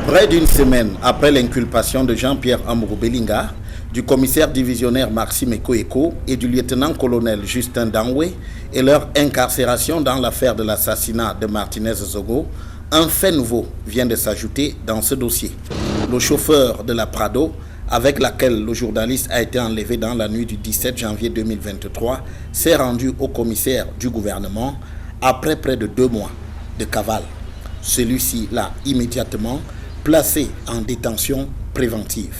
Près d'une semaine après l'inculpation de Jean-Pierre Amourou Belinga, du commissaire divisionnaire Maxime Ekoeko et du lieutenant-colonel Justin Danwe et leur incarcération dans l'affaire de l'assassinat de Martinez Zogo, un fait nouveau vient de s'ajouter dans ce dossier. Le chauffeur de la Prado, avec laquelle le journaliste a été enlevé dans la nuit du 17 janvier 2023, s'est rendu au commissaire du gouvernement après près de 2 mois de cavale. Celui-ci l'a immédiatement placé en détention préventive.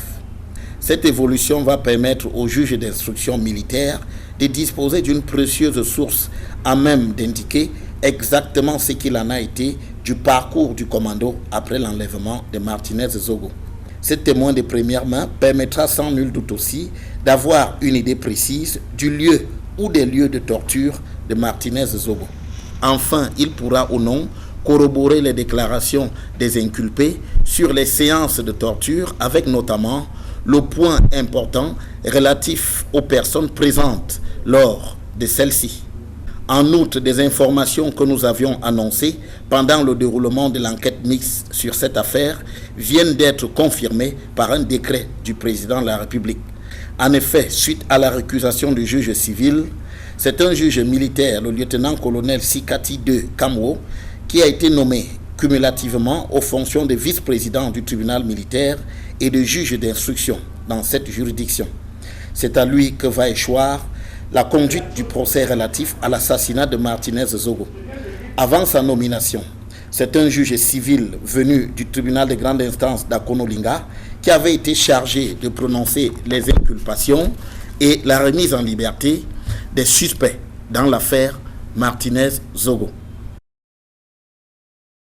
Cette évolution va permettre au juge d'instruction militaire de disposer d'une précieuse source à même d'indiquer exactement ce qu'il en a été du parcours du commando après l'enlèvement de Martinez Zogo. Ce témoin de première main permettra sans nul doute aussi d'avoir une idée précise du lieu ou des lieux de torture de Martinez Zogo. Enfin, il pourra ou non corroborer les déclarations des inculpés sur les séances de torture avec notamment le point important relatif aux personnes présentes lors de celle-ci. En outre, des informations que nous avions annoncées pendant le déroulement de l'enquête mixte sur cette affaire viennent d'être confirmées par un décret du président de la République. En effet, suite à la récusation du juge civil, c'est un juge militaire, le lieutenant-colonel Sikati II Kamwo, qui a été nommé cumulativement aux fonctions de vice-président du tribunal militaire et de juge d'instruction dans cette juridiction. C'est à lui que va échoir la conduite du procès relatif à l'assassinat de Martinez Zogo. Avant sa nomination, c'est un juge civil venu du tribunal de grande instance d'Akonolinga qui avait été chargé de prononcer les inculpations et la remise en liberté des suspects dans l'affaire Martinez Zogo.